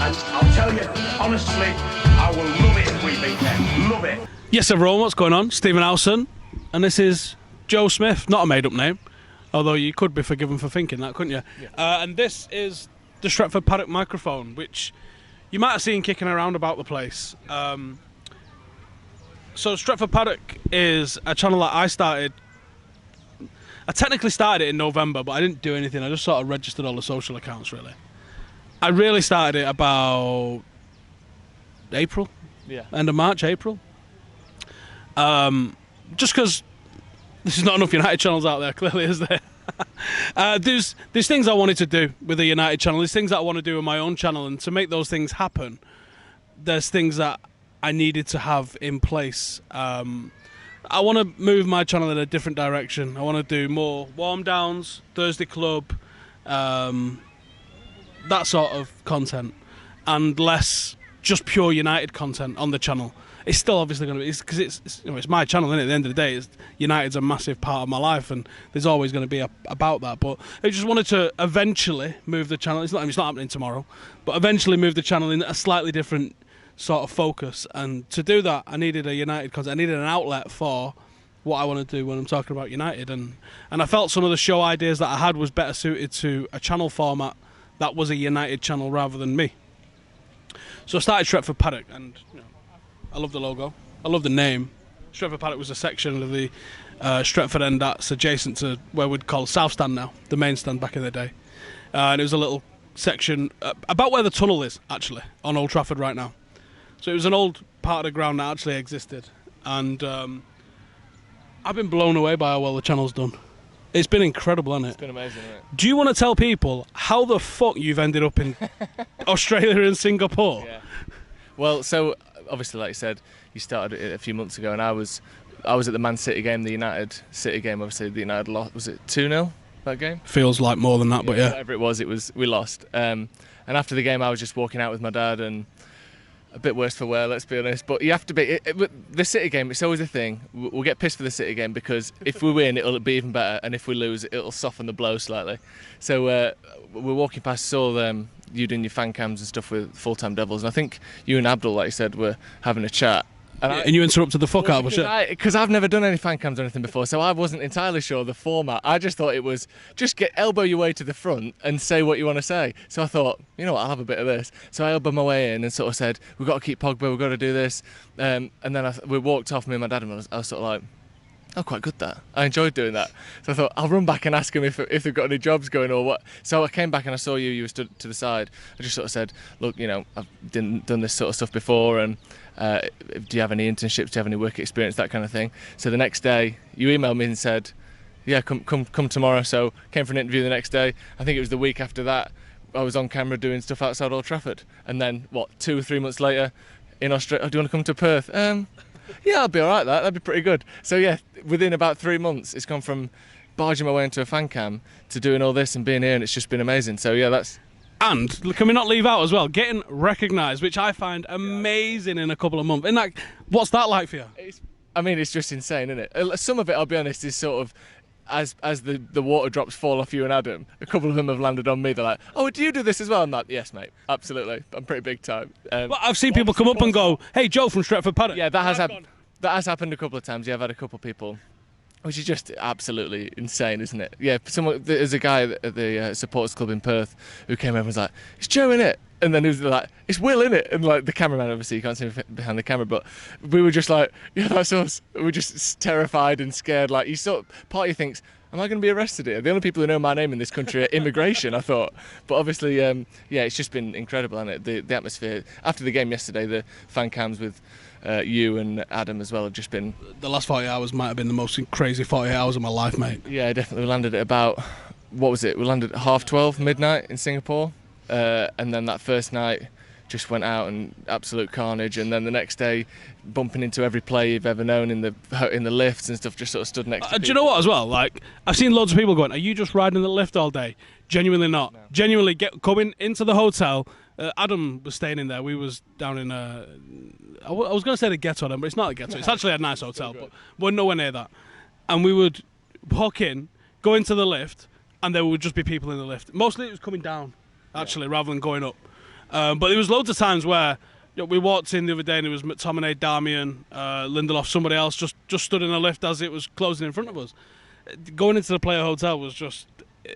And I'll tell you, honestly, I will love it if we beat them. Love it. Yes, everyone, what's going on? Stephen Howson, and this is Joe Smith, not a made-up name, although you could be forgiven for thinking that, couldn't you? Yeah. And this is the Stretford Paddock microphone, which you might have seen kicking around about the place. So Stretford Paddock is a channel that I started. I technically started it in November, but I didn't do anything. I just sort of registered all the social accounts, really. I really started it about April, end of March, April. Just because there's not enough United channels out there, clearly, is there? There's things I wanted to do with the United channel. There's things that I want to do with my own channel, and to make those things happen, there's things that I needed to have in place. I want to move my channel in a different direction. I want to do more warm downs, Thursday club, that sort of content, and less just pure United content on the channel. It's still obviously going to be, because it's my channel, isn't it? At the end of the day, United's a massive part of my life, and there's always going to be about that. But I just wanted to eventually move the channel. It's not happening tomorrow, but eventually move the channel in a slightly different sort of focus. And to do that, I needed a United content. I needed an outlet for what I want to do when I'm talking about United, and I felt some of the show ideas that I had was better suited to a channel format that was a United channel rather than me. So I started Stretford Paddock, and I love the logo. I love the name. Stretford Paddock was a section of the Stretford end that's adjacent to where we'd call South Stand now, the main stand back in the day. And it was a little section about where the tunnel is, actually, on Old Trafford right now. So it was an old part of the ground that actually existed. And I've been blown away by how well the channel's done. It's been incredible, hasn't it? It's been amazing, isn't it? Do you want to tell people how the fuck you've ended up in Australia and Singapore? Yeah. Well, so obviously, like you said, you started it a few months ago, and I was at the Man City game, the United City game. Obviously, the United lost. Was it 2-0 that game? Feels like more than that, but yeah. Whatever it was, we lost. And after the game, I was just walking out with my dad, and a bit worse for wear, let's be honest. But you have to be. The City game, it's always a thing. We'll get pissed for the City game because if we win, it'll be even better, and if we lose, it'll soften the blow slightly. So we're walking past, saw them. You doing your fan cams and stuff with Full-Time Devils, and I think you and Abdul, like you said, were having a chat. And you interrupted the fuck out of us, because I've never done any fan cams or anything before, so I wasn't entirely sure the format. I just thought it was just elbow your way to the front and say what you want to say. So I thought, you know what, I'll have a bit of this. So I elbowed my way in and sort of said, we've got to keep Pogba, we've got to do this. And then we walked off, me and my dad, and I was sort of like, oh, quite good that. I enjoyed doing that. So I thought, I'll run back and ask them if they've got any jobs going or what. So I came back and I saw you were stood to the side. I just sort of said, look, I've done this sort of stuff before, and do you have any internships, do you have any work experience, that kind of thing. So the next day, you emailed me and said, yeah, come tomorrow. So came for an interview the next day. I think it was the week after that, I was on camera doing stuff outside Old Trafford. And then, 2 or 3 months later, in Australia, do you want to come to Perth? Yeah, I'll be all right. That'd be pretty good. So yeah, within about 3 months, it's gone from barging my way into a fan cam to doing all this and being here, and it's just been amazing. So yeah, that's. And can we not leave out as well getting recognised, which I find amazing in a couple of months. And what's that like for you? It's just insane, isn't it? Some of it, I'll be honest, is sort of. As the water drops fall off you and Adam, a couple of them have landed on me. They're like, oh, do you do this as well? I'm like, yes, mate, absolutely. I'm pretty big time. Well, I've seen people come up and go, hey, Joe from Stretford Paddock. Yeah, that has happened a couple of times. Yeah, I've had a couple of people, which is just absolutely insane, isn't it? Yeah, there's a guy at the supporters club in Perth who came over and was like, it's Joe, innit? And then he was like, it's Will, innit? And like the cameraman, obviously you can't see him behind the camera, but we were just like, yeah, that's us. We were just terrified and scared. Like, part of you thinks, am I going to be arrested here? The only people who know my name in this country are immigration, I thought. But obviously, yeah, it's just been incredible, hasn't it? The atmosphere. After the game yesterday, the fan cams with you and Adam as well have just been. The last 40 hours might have been the most crazy 48 hours of my life, mate. Yeah, definitely. We landed at about, what was it? We landed at 12:30 midnight in Singapore. And then that first night just went out and absolute carnage, and then the next day bumping into every player you've ever known in the lifts and stuff, just sort of stood next to people. Do you know what as well, like I've seen loads of people going, are you just riding the lift all day? Genuinely not. No. Genuinely coming into the hotel. Adam was staying in there. We was down in I was going to say the ghetto then, but it's not a ghetto. It's actually a nice hotel, but we're nowhere near that. And we would walk in, go into the lift, and there would just be people in the lift. Mostly it was coming down, actually, rather than going up. But there was loads of times where we walked in the other day and it was McTominay, Darmian, Lindelof, somebody else just stood in a lift as it was closing in front of us. Going into the player hotel was just...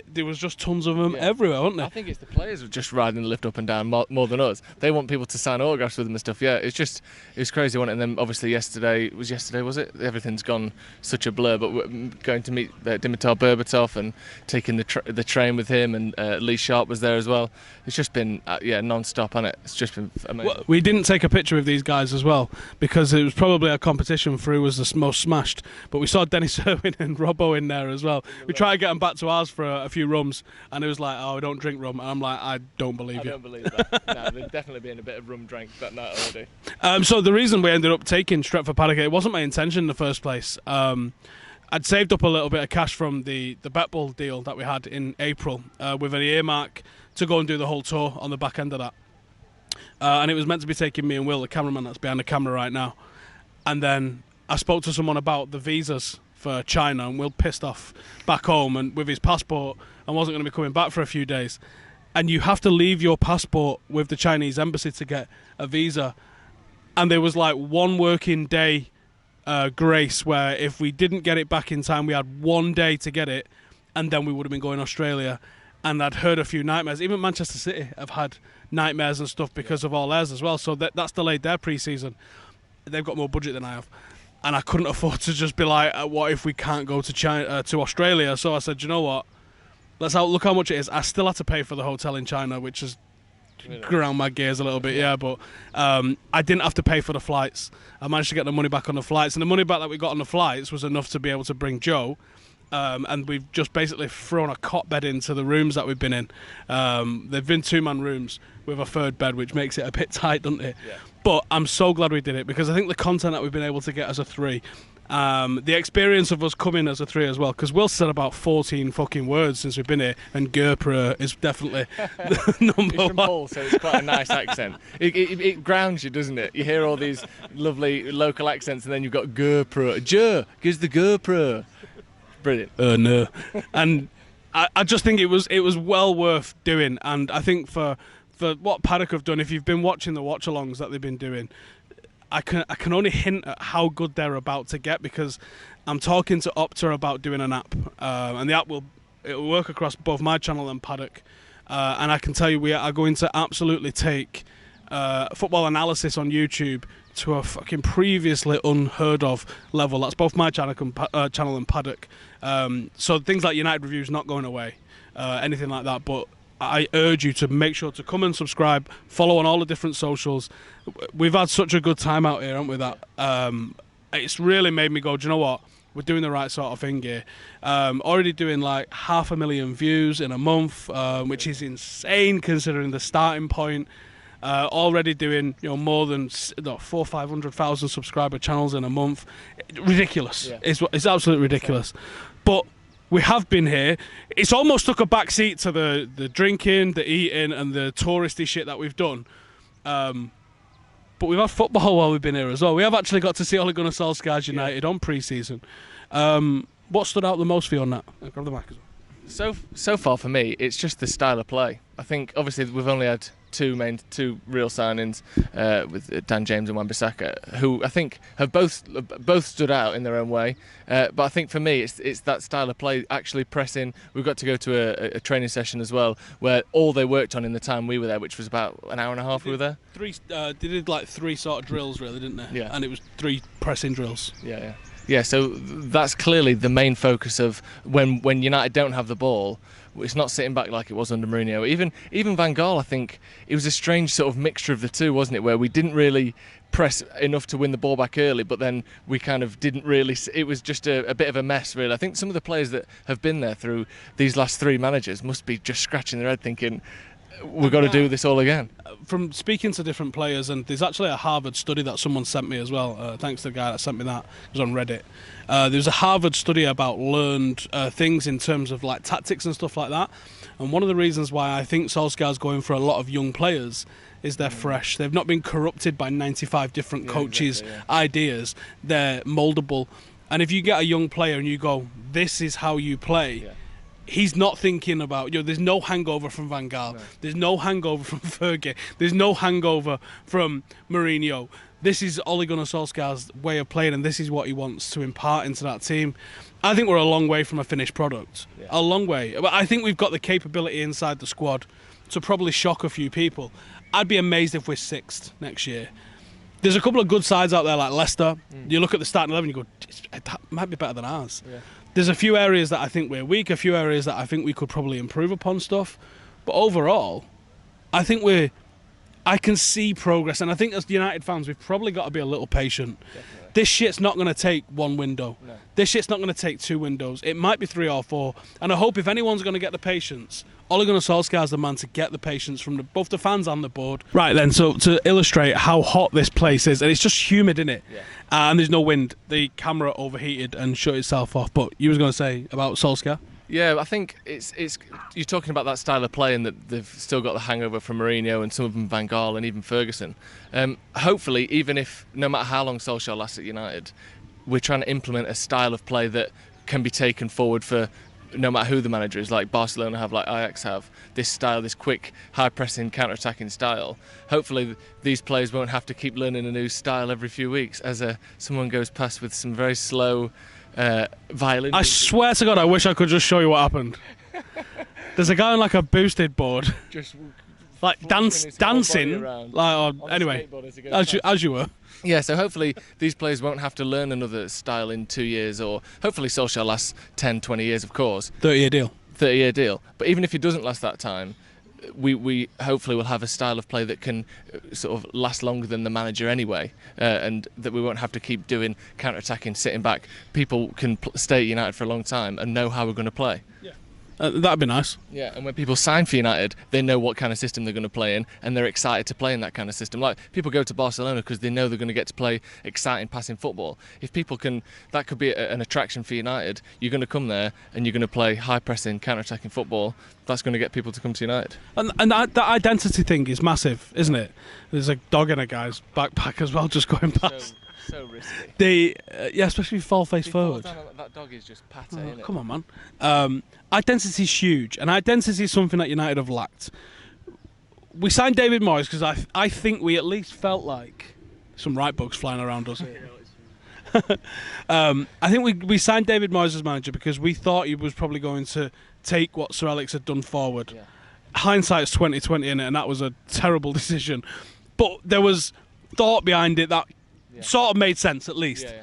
There was just tons of them everywhere, weren't there? I think it's the players who are just riding the lift up and down more than us. They want people to sign autographs with them and stuff. Yeah, it was crazy, wasn't it? And then obviously yesterday, was it? Everything's gone such a blur. But we're going to meet Dimitar Berbatov and taking the train with him, and Lee Sharp was there as well. It's just been non-stop, hasn't it? It's just been amazing. Well, we didn't take a picture with these guys as well because it was probably a competition for who was the most smashed. But we saw Dennis Irwin and Robbo in there as well. We tried to get them back to ours for a few rums, and it was like, oh, I don't drink rum. And I'm like, I don't believe you. I don't believe that. No, there'd definitely been a bit of rum drank that night already. So the reason we ended up taking Stretford Paddock, it wasn't my intention in the first place. I'd saved up a little bit of cash from the Betbull deal that we had in April with an earmark to go and do the whole tour on the back end of that. And it was meant to be taking me and Will, the cameraman that's behind the camera right now. And then I spoke to someone about the visas for China, and Will pissed off back home and with his passport and wasn't going to be coming back for a few days. And you have to leave your passport with the Chinese embassy to get a visa. And there was like 1 working day grace where if we didn't get it back in time, we had 1 day to get it, and then we would have been going to Australia. And I'd heard a few nightmares. Even Manchester City have had nightmares and stuff because of all theirs as well. So that's delayed their pre-season. They've got more budget than I have. And I couldn't afford to just be like, what if we can't go to China, to Australia? So I said, you know what? Look how much it is. I still had to pay for the hotel in China, which has ground my gears a little bit, yeah. But I didn't have to pay for the flights. I managed to get the money back on the flights. And the money back that we got on the flights was enough to be able to bring Joe. And we've just basically thrown a cot bed into the rooms that we've been in. They've been 2-man rooms with a third bed, which makes it a bit tight, doesn't it? Yeah. But I'm so glad we did it because I think the content that we've been able to get as a 3, the experience of us coming as a 3 as well, because Will said about 14 fucking words since we've been here, and Gerpra is definitely the number He's from 1. Hull, so it's quite a nice accent. It grounds you, doesn't it? You hear all these lovely local accents, and then you've got Gerpra. Gives the Gerpra. Brilliant. No. And I just think it was well worth doing, and I think for what Paddock have done, if you've been watching the watch-alongs that they've been doing, I can only hint at how good they're about to get, because I'm talking to Opta about doing an app, and the app will work across both my channel and Paddock, and I can tell you we are going to absolutely take football analysis on YouTube to a fucking previously unheard of level. That's both my channel and Paddock. So things like United Reviews not going away, anything like that, but I urge you to make sure to come and subscribe, follow on all the different socials. We've had such a good time out here, haven't we, that it's really made me go, do you know what, we're doing the right sort of thing here. Already doing like 500,000 views in a month, which is insane considering the starting point. Already doing more than 400,000-500,000 subscriber channels in a month. Ridiculous. Yeah. It's absolutely ridiculous. But we have been here. It's almost took a back seat to the drinking, the eating, and the touristy shit that we've done. But we've had football while we've been here as well. We have actually got to see Ole Gunnar Solskjaer's United on pre-season. What stood out the most for you on that? Grab the mic as well. So far for me, it's just the style of play. I think obviously we've only had two real signings with Dan James and Wan-Bissaka, who I think have both stood out in their own way. But I think for me, it's that style of play, actually pressing. We've got to go to a training session as well, where all they worked on in the time we were there, which was about an hour and a half. We were there. They did like 3 sort of drills, really, didn't they? Yeah. And it was 3 pressing drills. Yeah, so that's clearly the main focus of when United don't have the ball. It's not sitting back like it was under Mourinho. Even Van Gaal, I think, it was a strange sort of mixture of the two, wasn't it? Where we didn't really press enough to win the ball back early, but then we kind of didn't really. It was just a bit of a mess, really. I think some of the players that have been there through these last 3 managers must be just scratching their head thinking, we've got to do this all again. From speaking to different players, and there's actually a Harvard study that someone sent me as well, thanks to the guy that sent me that, it was on Reddit. There's a Harvard study about learned things in terms of like tactics and stuff like that, and one of the reasons why I think Solskjaer's going for a lot of young players is they're fresh. They've not been corrupted by 95 different coaches' ideas. They're mouldable, and if you get a young player and you go, this is how you play, he's not thinking about, there's no hangover from Van Gaal. No. There's no hangover from Fergie. There's no hangover from Mourinho. This is Ole Gunnar Solskjaer's way of playing, and this is what he wants to impart into that team. I think we're a long way from a finished product. Yeah. A long way. But I think we've got the capability inside the squad to probably shock a few people. I'd be amazed if we're 6th next year. There's a couple of good sides out there like Leicester. You look at the starting 11, you go, that might be better than ours. Yeah. There's a few areas that I think we're weak, a few areas that I think we could probably improve upon stuff. But overall, I think I can see progress, and I think as United fans, we've probably got to be a little patient. Definitely. This shit's not going to take one window. No. This shit's not going to take 2 windows. It might be 3 or 4. And I hope if anyone's going to get the patience, Ole Gunnar Solskjaer's the man to get the patience from both the fans and the board. Right then, so to illustrate how hot this place is, and it's just humid, innit? Yeah. And there's no wind. The camera overheated and shut itself off. But you was going to say about Solskjaer? Yeah, I think it's you're talking about that style of play and that they've still got the hangover from Mourinho and some of them Van Gaal and even Ferguson. Hopefully, even if no matter how long Solskjaer lasts at United, we're trying to implement a style of play that can be taken forward for no matter who the manager is, like Barcelona have, like Ajax have, this style, this quick, high-pressing, counter-attacking style. Hopefully these players won't have to keep learning a new style every few weeks as someone goes past with some very slow violin. I swear to God, I wish I could just show you what happened. There's a guy on like a boosted board, just like dancing. Like, anyway, as you were. Yeah, so hopefully these players won't have to learn another style in 2 years, or hopefully Solskjaer lasts 10, 20 years, of course. 30-year deal. 30-year deal. But even if he doesn't last that time, we hopefully will have a style of play that can sort of last longer than the manager anyway, and that we won't have to keep doing counter-attacking, sitting back. People can stay at United for a long time and know how we're going to play. Yeah. That'd be nice. Yeah, and when people sign for United, they know what kind of system they're going to play in, and they're excited to play in that kind of system. Like, people go to Barcelona because they know they're going to get to play exciting passing football. If people can, that could be an attraction for United. You're going to come there and you're going to play high-pressing, counter-attacking football. That's going to get people to come to United. And that identity thing is massive, isn't it? There's a dog in a guy's backpack as well, just going past. So risky. Yeah, especially if you fall face forward. That dog is just pate, innit? Come on, man. Identity is huge, and identity is something that United have lacked. We signed David Moyes because I think we at least felt like some right bugs flying around us. I think we signed David Moyes as manager because we thought he was probably going to take what Sir Alex had done forward. Yeah. Hindsight's 20/20 in it, and that was a terrible decision. But there was thought behind it that sort of made sense, at least. Yeah.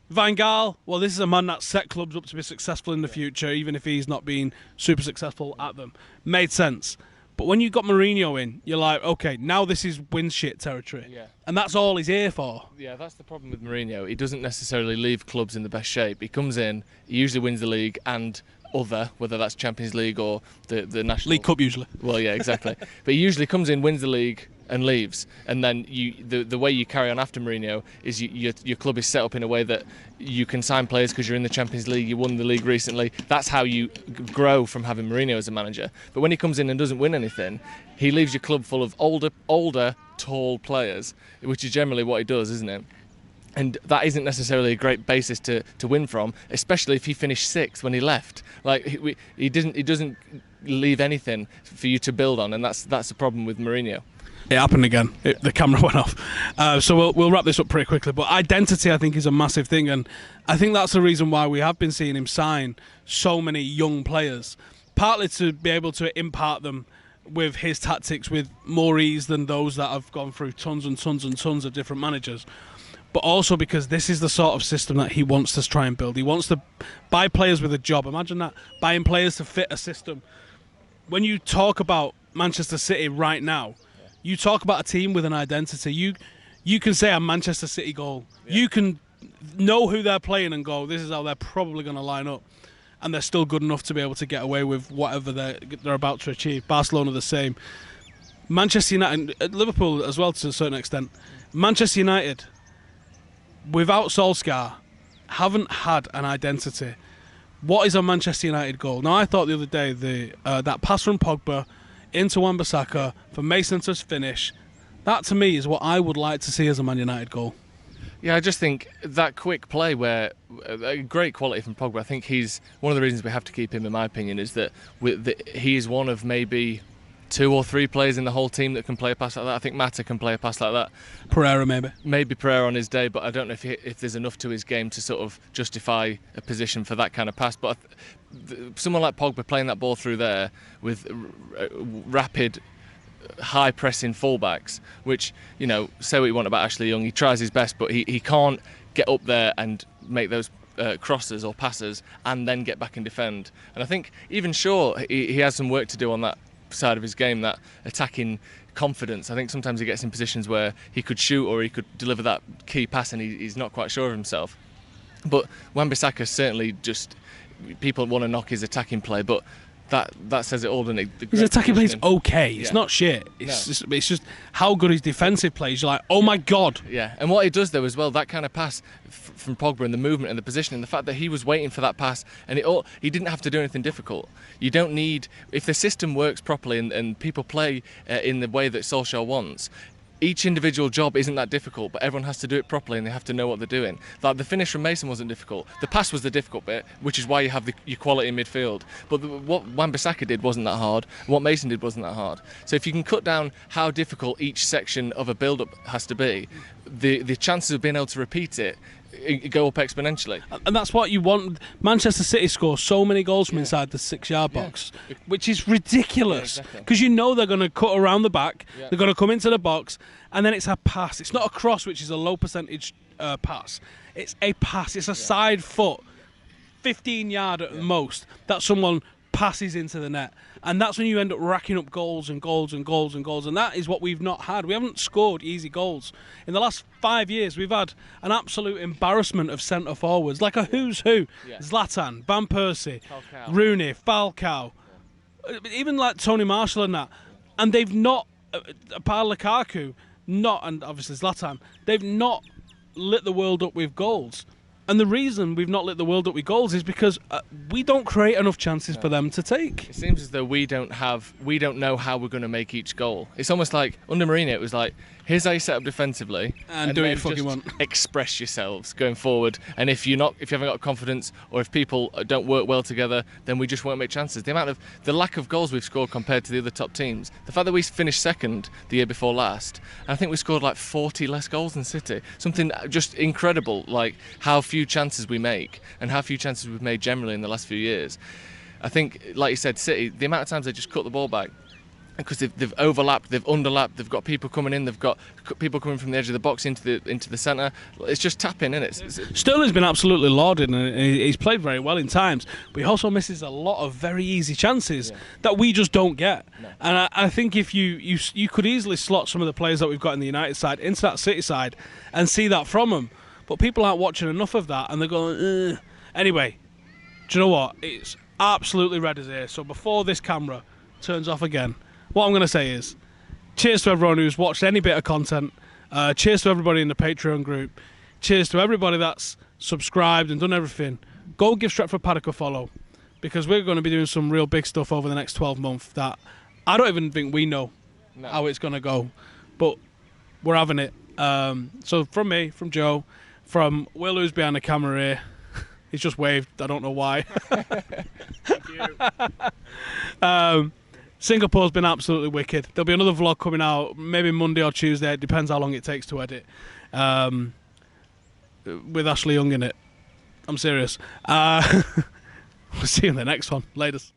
Van Gaal, well, this is a man that set clubs up to be successful in the future, even if he's not been super successful at them. Made sense. But when you got Mourinho in, you're like, okay, now this is win shit territory. Yeah. And that's all he's here for. Yeah, that's the problem with Mourinho. He doesn't necessarily leave clubs in the best shape. He comes in, he usually wins the league and whether that's Champions League or the National League Cup usually. Well, yeah, exactly. But he usually comes in, wins the league and leaves, and then the way you carry on after Mourinho is your club is set up in a way that you can sign players because you're in the Champions League, you won the league recently. That's how you grow from having Mourinho as a manager. But when he comes in and doesn't win anything, he leaves your club full of older, tall players, which is generally what he does, isn't it? And that isn't necessarily a great basis to win from, especially if he finished 6th when he left. Like he doesn't leave anything for you to build on, and that's the problem with Mourinho. It happened again. The camera went off. So we'll wrap this up pretty quickly. But identity, I think, is a massive thing, and I think that's the reason why we have been seeing him sign so many young players. Partly to be able to impart them with his tactics with more ease than those that have gone through tons and tons and tons of different managers. But also because this is the sort of system that he wants to try and build. He wants to buy players with a job. Imagine that, buying players to fit a system. When you talk about Manchester City right now, you talk about a team with an identity. You can say a Manchester City goal. Yeah. You can know who they're playing and go, this is how they're probably going to line up. And they're still good enough to be able to get away with whatever they're about to achieve. Barcelona the same. Manchester United, Liverpool as well to a certain extent. Manchester United, without Solskjaer, haven't had an identity. What is a Manchester United goal? Now, I thought the other day that pass from Pogba into Wan-Bissaka for Mason to finish, that to me is what I would like to see as a Man United goal. Yeah, I just think that quick play where a great quality from Pogba. I think he's one of the reasons we have to keep him, in my opinion, is that he is one of maybe 2 or 3 players in the whole team that can play a pass like that. I think Mata can play a pass like that. Pereira maybe Pereira on his day, but I don't know if there's enough to his game to sort of justify a position for that kind of pass. But someone like Pogba playing that ball through there with rapid, high pressing fullbacks, which, you know, say what you want about Ashley Young, he tries his best, but he can't get up there and make those crosses or passes and then get back and defend. And I think even Shaw, he has some work to do on that side of his game, that attacking confidence. I think sometimes he gets in positions where he could shoot or he could deliver that key pass and he's not quite sure of himself. But Wan-Bissaka certainly just, people want to knock his attacking play, but that says it all, doesn't it? His attacking play is okay. It's not shit. It's just how good his defensive play is. You're like, oh my god. Yeah, and what he does though as well, that kind of pass from Pogba and the movement and the position and the fact that he was waiting for that pass and he didn't have to do anything difficult. You don't need, if the system works properly and people play in the way that Solskjaer wants, each individual job isn't that difficult, but everyone has to do it properly and they have to know what they're doing. Like the finish from Mason wasn't difficult. The pass was the difficult bit, which is why you have your quality in midfield. But what Wan-Bissaka did wasn't that hard. What Mason did wasn't that hard. So if you can cut down how difficult each section of a build-up has to be, the chances of being able to repeat it go up exponentially. And that's what you want. Manchester City score so many goals from inside the 6-yard box, which is ridiculous, because you know they're going to cut around the back, they're going to come into the box, and then it's a pass. It's not a cross, which is a low percentage pass. It's a pass. It's a side foot, 15-yard at the most, that someone passes into the net. And that's when you end up racking up goals and goals and goals and goals. And that is what we've not had. We haven't scored easy goals. In the last 5 years, we've had an absolute embarrassment of centre forwards, like a who's who. Zlatan, Van Persie, Rooney, Falcao, even like Tony Marshall and that. And they've not, apart from Lukaku, and obviously Zlatan, they've not lit the world up with goals. And the reason we've not lit the world up with goals is because we don't create enough chances for them to take. It seems as though we don't know how we're going to make each goal. It's almost like under Mourinho, it was like, here's how you set up defensively, and do it fucking want. Express yourselves going forward. And if you haven't got confidence, or if people don't work well together, then we just won't make chances. The lack of goals we've scored compared to the other top teams, the fact that we finished second the year before last, and I think we scored like 40 less goals than City. Something just incredible, like how few chances we make and how few chances we've made generally in the last few years. I think, like you said, City, the amount of times they just cut the ball back, because they've overlapped, they've underlapped, they've got people coming in, they've got people coming from the edge of the box into the centre. It's just tapping, isn't it? Sterling's been absolutely lauded and he's played very well in times, but he also misses a lot of very easy chances that we just don't get. No. And I think if you could easily slot some of the players that we've got in the United side into that City side and see that from them, but people aren't watching enough of that and they're going, ugh. Anyway, do you know what? It's absolutely red as air. So before this camera turns off again, what I'm going to say is, cheers to everyone who's watched any bit of content. Cheers to everybody in the Patreon group. Cheers to everybody that's subscribed and done everything. Go give Stretford Paddock a follow, because we're going to be doing some real big stuff over the next 12 months that I don't even think we know how it's going to go, but we're having it. So from me, from Joe, from Will, who's behind the camera here, he's just waved, I don't know why. Thank you. Singapore's been absolutely wicked. There'll be another vlog coming out maybe Monday or Tuesday. It depends how long it takes to edit. With Ashley Young in it. I'm serious. We'll see you in the next one. Laters.